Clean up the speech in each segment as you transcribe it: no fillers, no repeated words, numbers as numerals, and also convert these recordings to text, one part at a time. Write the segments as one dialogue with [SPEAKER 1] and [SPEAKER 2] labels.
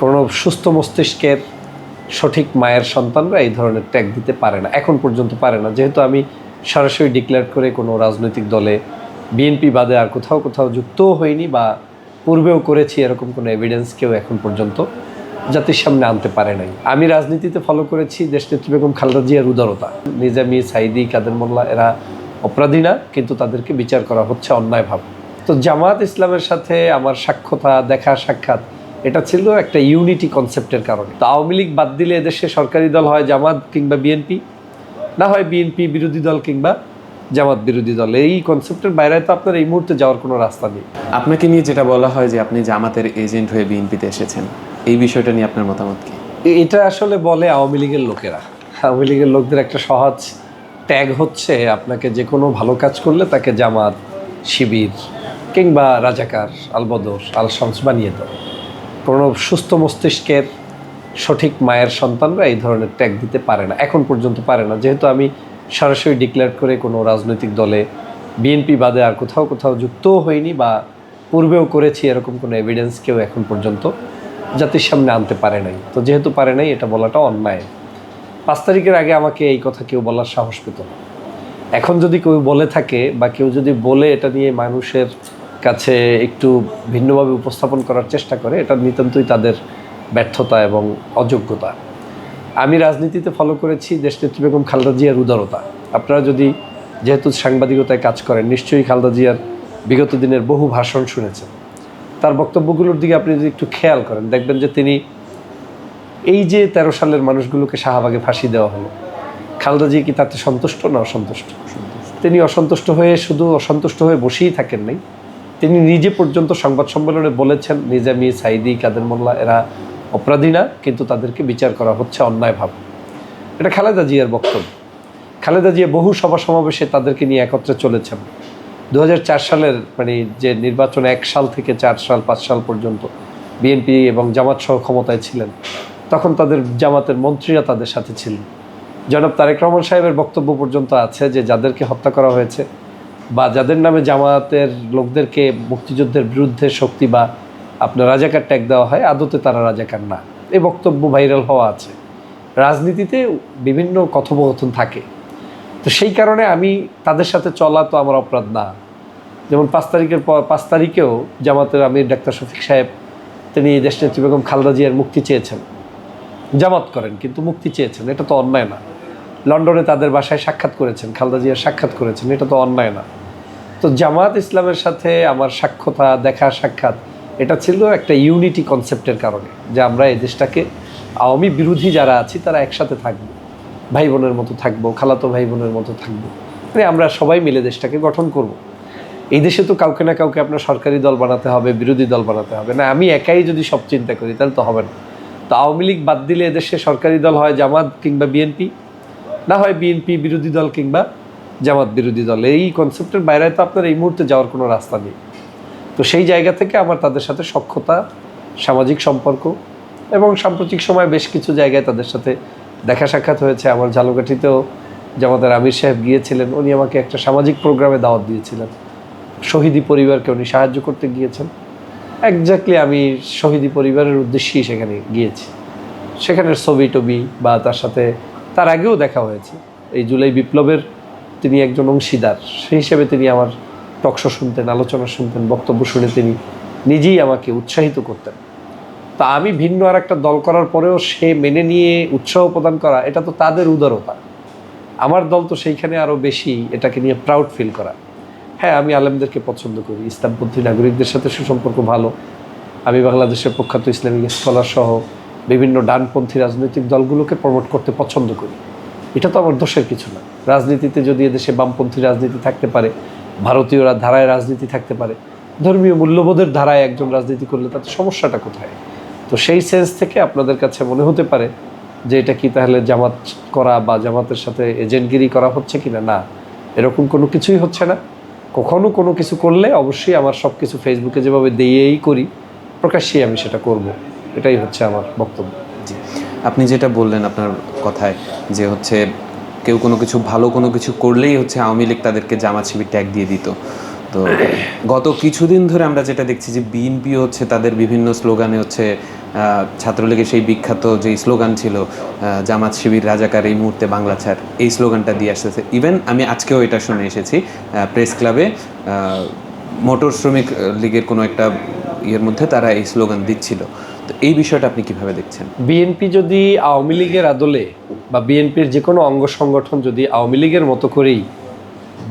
[SPEAKER 1] কোনো সুস্থ মস্তিষ্কের সঠিক মায়ের সন্তানরা এই ধরনের ট্যাগ দিতে পারে না, এখন পর্যন্ত পারে না। যেহেতু আমি সরাসরি ডিক্লেয়ার করে কোনো রাজনৈতিক দলে বিএনপি বাদে আর কোথাও যুক্তও হইনি বা পূর্বেও করেছি, এরকম কোনো এভিডেন্স কেউ এখন পর্যন্ত জাতির সামনে আনতে পারে নাই। আমি রাজনীতিতে ফলো করেছি দেশনেত্রী বেগম খালেদা জিয়ার উদারতা। নিজামী, সাইদি, কাদের মোল্লা এরা অপরাধী না, কিন্তু তাদেরকে বিচার করা হচ্ছে অন্যায়ভাবে। তো জামাত ইসলামের সাথে আমার দেখা সাক্ষাৎ এটা ছিল একটা ইউনিটি কনসেপ্টের কারণে। তো আওয়ামী লীগ বাদ দিলে এদেশে সরকারি দল হয় জামাত কিংবা বিএনপি, না হয় বিএনপি বিরোধী দল কিংবা জামাত বিরোধী দল। এই কনসেপ্টের বাইরে তো আপনার এই মুহূর্তে যাওয়ার কোনো রাস্তা নেই।
[SPEAKER 2] আপনাকে নিয়ে যেটা বলা হয় যে আপনি জামাতের এজেন্ট হয়ে বিএনপিতে এসেছেন, এই বিষয়টা নিয়ে আপনার মতামত কি?
[SPEAKER 1] এটা আসলে বলে আওয়ামী লীগের লোকেরা। আওয়ামী লীগের লোকদের একটা সহজ ট্যাগ হচ্ছে আপনাকে যে কোনো ভালো কাজ করলে তাকে জামাত, শিবির কিংবা রাজাকার, আলবদর, আল শামস বানিয়ে দাও। কোনো সুস্থ মস্তিষ্কের সঠিক মায়ের সন্তানরা এই ধরনের ট্যাগ দিতে পারে না, এখন পর্যন্ত পারে না। যেহেতু আমি সরাসরি ডিক্লেয়ার করে কোনো রাজনৈতিক দলে বিএনপি বাদে আর কোথাও যুক্তও হইনি বা পূর্বেও করেছি, এরকম কোনো এভিডেন্স কেউ এখন পর্যন্ত জাতির সামনে আনতে পারে নাই। তো যেহেতু পারে নাই, এটা বলাটা অন্যায়। 5 তারিখের আগে আমাকে এই কথা কেউ বলার সাহস পেত না। এখন যদি কেউ বলে থাকে বা কেউ যদি বলে এটা নিয়ে মানুষের কাছে একটু ভিন্নভাবে উপস্থাপন করার চেষ্টা করে, এটা নিতান্তই তাদের ব্যর্থতা এবং অযোগ্যতা। আমি রাজনীতিতে ফলো করেছি দেশনেত্রী বেগম খালেদা জিয়ার উদারতা। আপনারা যদি যেহেতু সাংবাদিকতায় কাজ করেন, নিশ্চয়ই খালেদা জিয়ার বিগত দিনের বহু ভাষণ শুনেছেন। তার বক্তব্যগুলোর দিকে আপনি যদি একটু খেয়াল করেন, দেখবেন যে তিনি এই যে 13 সালের মানুষগুলোকে শাহবাগে ফাঁসি দেওয়া হলো, খালেদা জিয়া কি তাতে সন্তুষ্ট না অসন্তুষ্ট? তিনি অসন্তুষ্ট হয়ে বসেই থাকেন নাই। তিনি নিজে পর্যন্ত সংবাদ সম্মেলনে বলেছেন নিজামী, সাইদি, কাদের মোল্লা এরা অপরাধী না, কিন্তু তাদেরকে বিচার করা হচ্ছে অন্যায়ভাবে। এটা খালেদা জিয়ার বক্তব্য। খালেদা জিয়া বহু সভা সমাবেশে তাদেরকে নিয়ে একত্রে চলেছেন। 2004 সালের যে নির্বাচন, 1 সাল থেকে 4 সাল 5 সাল পর্যন্ত বিএনপি এবং জামাত সহ ক্ষমতায় ছিলেন, তখন তাদের জামাতের মন্ত্রীরা তাদের সাথে ছিলেন। জনাব তারেক রহমান সাহেবের বক্তব্য পর্যন্ত আছে যে যাদেরকে হত্যা করা হয়েছে বা যাদের নামে জামাতের লোকদেরকে মুক্তিযুদ্ধের বিরুদ্ধে শক্তি বা আপনার রাজাকার ট্যাগ দেওয়া হয়, আদতে তারা রাজাকার না। এই বক্তব্য ভাইরাল হওয়া আছে। রাজনীতিতে বিভিন্ন কথোপকথন থাকে, তো সেই কারণে আমি তাদের সাথে চলা তো আমার অপরাধ না। যেমন 5 তারিখের পর 5 তারিখেও জামাতের আমির ডাক্তার শফিক সাহেব তিনি দেশনেত্রী বেগম খালেদা জিয়ার মুক্তি চেয়েছেন। জামাত করেন কিন্তু মুক্তি চেয়েছেন, এটা তো অন্যায় না। লন্ডনে তাদের বাসায় সাক্ষাৎ করেছেন, খালেদা জিয়ার সাক্ষাৎ করেছেন, এটা তো অন্যায় না। তো জামাত ইসলামের সাথে আমার দেখা সাক্ষাৎ এটা ছিল একটা ইউনিটি কনসেপ্টের কারণে, যে আমরা এই দেশটাকে আওয়ামী বিরোধী যারা আছি তারা একসাথে থাকবো, ভাই বোনের মতো থাকবো, খালাতো ভাই বোনের মতো থাকবো, আমরা সবাই মিলে দেশটাকে গঠন করব। এই দেশে তো কাউকে না কাউকে আপনার সরকারি দল বানাতে হবে, বিরোধী দল বানাতে হবে না। আমি একাই যদি সব চিন্তা করি তাহলে তো হবে না। তো আওয়ামী লীগ বাদ দিলে এদেশে সরকারি দল হয় জামাত কিংবা বিএনপি, না হয় বিএনপি বিরোধী দল কিংবা জামাত বিরোধী দল। এই কনসেপ্টের বাইরে তো আপনার এই মুহূর্তে যাওয়ার কোনো রাস্তা নেই। তো সেই জায়গা থেকে আমার তাদের সাথে সখ্যতা, সামাজিক সম্পর্ক এবং সাম্প্রতিক সময় বেশ কিছু জায়গায় তাদের সাথে দেখা সাক্ষাৎ হয়েছে। আমার ঝালকাঠিতেও জামাতের আমির সাহেব গিয়েছিলেন, উনি আমাকে একটা সামাজিক প্রোগ্রামে দাওয়াত দিয়েছিলেন। শহীদি পরিবারকে উনি সাহায্য করতে গিয়েছেন। একজাক্টলি আমি শহীদি পরিবারের উদ্দেশ্যেই সেখানে গিয়েছি। সেখানের ছবি টবি বা তার সাথে তার আগেও দেখা হয়েছে। এই জুলাই বিপ্লবের তিনি একজন অংশীদার, সেই হিসেবে তিনি আমার টকশো শুনতেন, আলোচনা শুনতেন, বক্তব্য শুনে তিনি নিজেই আমাকে উৎসাহিত করতেন। তা আমি ভিন্ন আর একটা দল করার পরেও সে মেনে নিয়ে উৎসাহ প্রদান করা, এটা তো তাদের উদারতা। আমার দল তো সেইখানে আরও বেশি এটাকে নিয়ে প্রাউড ফিল করা। হ্যাঁ, আমি আলেমদেরকে পছন্দ করি, ইসলামপন্থী নাগরিকদের সাথে সুসম্পর্ক ভালো। আমি বাংলাদেশের প্রখ্যাত ইসলামিক স্কলার সহ বিভিন্ন ডানপন্থী রাজনৈতিক দলগুলোকে প্রমোট করতে পছন্দ করি। এটা তো আমার দোষের কিছু না। রাজনীতিতে যদি এদেশে বামপন্থী রাজনীতি থাকতে পারে, ভারতীয়রা ধারায় রাজনীতি থাকতে পারে, ধর্মীয় মূল্যবোধের ধারায় একজন রাজনীতি করলে তাতে সমস্যাটা কোথায়? তো সেই সেন্স থেকে আপনাদের কাছে মনে হতে পারে যে এটা কি তাহলে জামাত করা বা জামাতের সাথে এজেন্টগিরি করা হচ্ছে কিনা। না, এরকম কোনো কিছুই হচ্ছে না। কখনো কোনো কিছু করলে অবশ্যই আমার সব কিছু ফেসবুকে যেভাবে দিয়েই করি, প্রকাশ্যেই আমি সেটা করব। এটাই হচ্ছে আমার বক্তব্য।
[SPEAKER 2] জি, আপনি যেটা বললেন আপনার কথায় যে কেউ কোনো কিছু করলেই আওয়ামী লীগ তাদেরকে জামাত শিবির ট্যাগ দিয়ে দিত। তো গত কিছুদিন ধরে আমরা যেটা দেখছি যে বিএনপি তাদের বিভিন্ন স্লোগানে ছাত্রলীগের সেই বিখ্যাত যে স্লোগান ছিল জামাত শিবির রাজাকার এই মুহূর্তে বাংলা ছাড়, এই স্লোগানটা দিয়ে আসতেছে। ইভেন আমি আজকেও এটা শুনে এসেছি প্রেস ক্লাবে মোটর শ্রমিক লীগের কোনো একটা ইয়ের মধ্যে তারা এই স্লোগান দিচ্ছিল। তো এই বিষয়টা আপনি কিভাবে দেখছেন?
[SPEAKER 1] বিএনপি যদি আওয়ামী লীগের আদলে বা বিএনপির যে কোনো অঙ্গ সংগঠন যদি আওয়ামী লীগের মতো করেই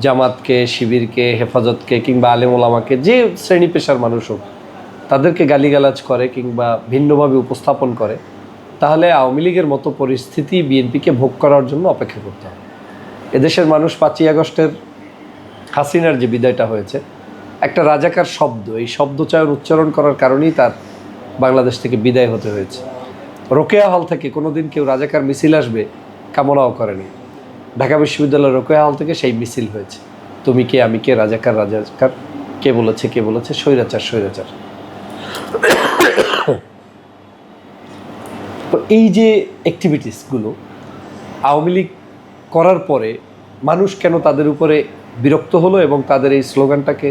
[SPEAKER 1] জামাতকে, শিবিরকে, হেফাজতকে কিংবা আলেম ওলামাকে, যে শ্রেণী পেশার মানুষ হোক, তাদেরকে গালিগালাজ করে কিংবা ভিন্নভাবে উপস্থাপন করে, তাহলে আওয়ামী লীগের মতো পরিস্থিতি বিএনপিকে ভোগ করার জন্য অপেক্ষা করতে হবে। এদেশের মানুষ 5ই আগস্টের হাসিনার যে বিদায়টা হয়েছে, একটা রাজাকার শব্দ, এই শব্দচয়ন উচ্চারণ করার কারণেই তার বাংলাদেশ থেকে বিদায় হতে হয়েছে। রোকেয়া হল থেকে কোনোদিন কেউ রাজাকার মিছিল আসবে কামনাও করেনি। ঢাকা বিশ্ববিদ্যালয়ের রোকেয়া হল থেকে সেই মিছিল হয়েছে। তুমি কে, আমি কে, রাজাকার রাজাকার, কে বলেছে, স্বৈরাচার স্বৈরাচার। তো এই যে অ্যাক্টিভিটিসগুলো আওয়ামী লীগ করার পরে মানুষ কেন তাদের উপরে বিরক্ত হলো এবং তাদের এই স্লোগানটাকে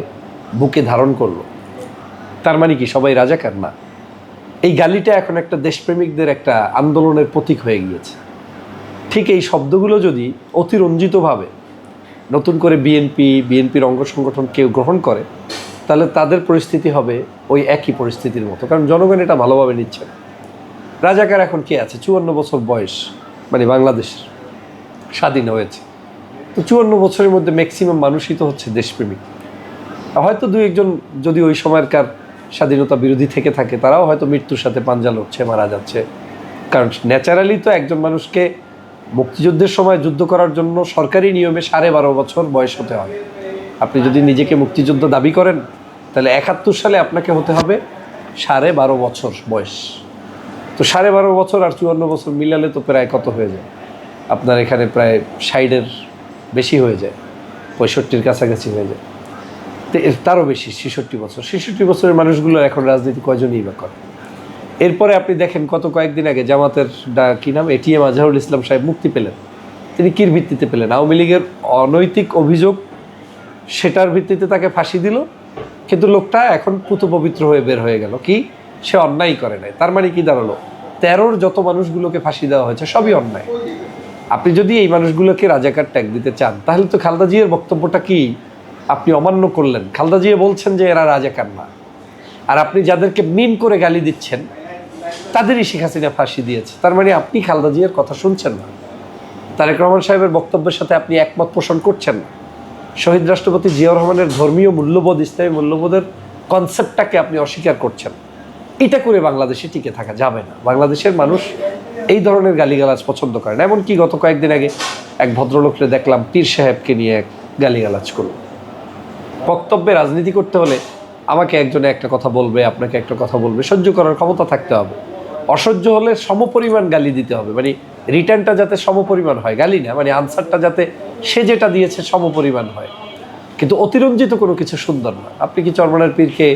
[SPEAKER 1] বুকে ধারণ করলো? তার মানে কি সবাই রাজাকার? না। এই গালিটা এখন একটা দেশপ্রেমিকদের একটা আন্দোলনের প্রতীক হয়ে গিয়েছে। ঠিক এই শব্দগুলো যদি অতিরঞ্জিতভাবে নতুন করে বিএনপির অঙ্গ সংগঠন কেউ গ্রহণ করে, তাহলে তাদের পরিস্থিতি হবে ওই একই পরিস্থিতির মতো। কারণ জনগণ এটা ভালোভাবে নিচ্ছে না। রাজাকার এখন কে আছে? 54 বছর বয়স, মানে বাংলাদেশ স্বাধীন হয়েছে, তো 54 বছরের মধ্যে ম্যাক্সিমাম মানুষই তো হচ্ছে দেশপ্রেমিক। হয়তো 2-1 যদি ওই সময়কার স্বাধীনতা বিরোধী থেকে থাকে, তারাও হয়তো মৃত্যুর সাথে পাঞ্জা লড়ছে, মারা যাচ্ছে। কারণ ন্যাচারালি তো একজন মানুষকে মুক্তিযুদ্ধের সময় যুদ্ধ করার জন্য সরকারি নিয়মে 12.5 বছর বয়স হতে হবে। আপনি যদি নিজেকে মুক্তিযোদ্ধা দাবি করেন, তাহলে 71 সালে আপনাকে হতে হবে 12.5 বছর বয়স। তো 12.5 বছর আর 54 বছর মিলালে তো প্রায় কত হয়ে যায়? আপনার এখানে প্রায় 60-এর বেশি হয়ে যায়, 65-র কাছাকাছি হয়ে যায়। তো তারও বেশি, 66 বছর। 66 বছরের মানুষগুলো এখন রাজনীতি কয়জনই বা করে? এরপরে আপনি দেখেন কয়েকদিন আগে জামাতের কি নাম, এটিএম আজহারুল ইসলাম সাহেব মুক্তি পেলেন। তিনি কির ভিত্তিতে পেলেন? আওয়ামী লীগের অনৈতিক অভিযোগ, সেটার ভিত্তিতে তাকে ফাঁসি দিল। কিন্তু লোকটা এখন পুত পবিত্র হয়ে বের হয়ে গেল। কি? সে অন্যায় করে নাই। তার মানে কি দাঁড়ালো? 13-র যত মানুষগুলোকে ফাঁসি দেওয়া হয়েছে সবই অন্যায়। আপনি যদি এই মানুষগুলোকে রাজাকার ট্যাগ দিতে চান, তাহলে তো খালেদা জিয়ার বক্তব্যটা কি আপনি অমান্য করলেন? খালেদা জিয়া বলছেন যে এরা রাজাকার না, আর আপনি যাদেরকে মিন করে গালি দিচ্ছেন তাদেরই শেখ হাসিনা ফাঁসি দিয়েছে। তার মানে আপনি খালেদা জিয়ার কথা শুনছেন না, তারেক রহমান সাহেবের বক্তব্যের সাথে আপনি একমত পোষণ করছেন না। শহীদ রাষ্ট্রপতি জিয়াউর রহমানের ধর্মীয় মূল্যবোধ, ইসলামী মূল্যবোধের কনসেপ্টটাকে আপনি অস্বীকার করছেন। এটা করে বাংলাদেশে টিকে থাকা যাবে না। বাংলাদেশের মানুষ এই ধরনের গালিগালাজ পছন্দ করে না। এমনকি গত কয়েকদিন আগে এক ভদ্রলোককে দেখলাম পীর সাহেবকে নিয়ে এক গালিগালাজ করল। বক্তব্যে রাজনীতি করতে হলে আমাকে একজনে একটা কথা বলবে, আপনাকে একটা কথা বলবে, সহ্য করার ক্ষমতা থাকতে হবে। অসহ্য হলে সমপরিমাণ গালি দিতে হবে, মানে রিটার্নটা যাতে সমপরিমাণ হয়, গালি না, মানে আনসারটা যাতে সে যেটা দিয়েছে সমপরিমাণ হয়। কিন্তু অতিরঞ্জিত কোনো কিছু সুন্দর না। আপনি কি চরমনার পীরকে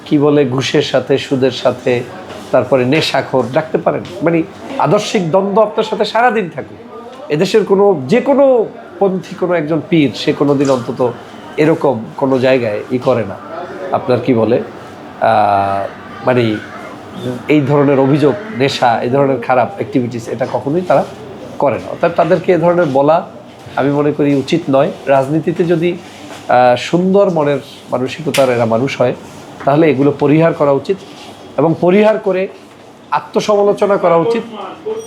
[SPEAKER 1] কি বলে ঘুষের সাথে, সুদের সাথে, তারপরে নেশাখোর ডাকতে পারেন? মানে আদর্শিক দ্বন্দ্ব আপনার সাথে সারাদিন থাকুক। এদেশের যে কোনো পন্থী কোনো একজন পীর, সে কোনো দিন অন্তত এরকম কোনো জায়গায় করে না, আপনার কি বলে মানে এই ধরনের অভিযোগ, নেশা, এই ধরনের খারাপ অ্যাক্টিভিটিস, এটা কখনোই তারা করে না। অর্থাৎ তাদেরকে এ ধরনের বলা আমি মনে করি উচিত নয়। রাজনীতিতে যদি সুন্দর মনের মানসিকতার এরা মানুষ হয়, তাহলে এগুলো পরিহার করা উচিত, এবং পরিহার করে আত্মসমালোচনা করা উচিত,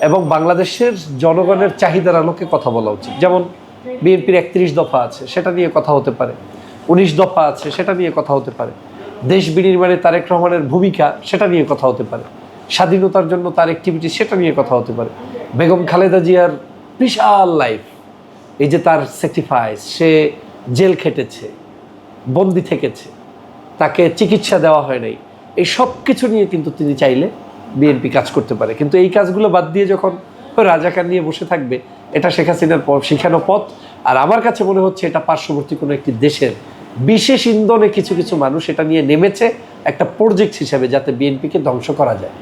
[SPEAKER 1] এবং বাংলাদেশের জনগণের চাহিদার আলোকে কথা বলা উচিত। যেমন বিএনপির 31 দফা আছে, সেটা নিয়ে কথা হতে পারে। 19 দফা আছে, সেটা নিয়ে কথা হতে পারে। দেশ বিনির্মাণে তারেক রহমানের ভূমিকা, সেটা নিয়ে কথা হতে পারে। স্বাধীনতার জন্য তার অ্যাক্টিভিটি, সেটা নিয়ে কথা হতে পারে। বেগম খালেদা জিয়ার বিশাল লাইফ, এই যে তার স্যাক্রিফাইস, সে জেল খেটেছে, বন্দি থেকেছে, তাকে চিকিৎসা দেওয়া হয় নাই, এই সব কিছু নিয়ে কিন্তু তিনি চাইলে বিএনপি কাজ করতে পারে। কিন্তু এই কাজগুলো বাদ দিয়ে যখন রাজাকার নিয়ে বসে থাকবে, এটা শেখ হাসিনার শিখানো পথ। আর আমার কাছে মনে হচ্ছে এটা পার্শ্ববর্তী কোনো একটি দেশের বিশেষ ইন্ধনে কিছু মানুষ এটা নিয়ে নেমেছে একটা প্রজেক্ট হিসাবে, যাতে বিএনপিকে ধ্বংস করা যায়।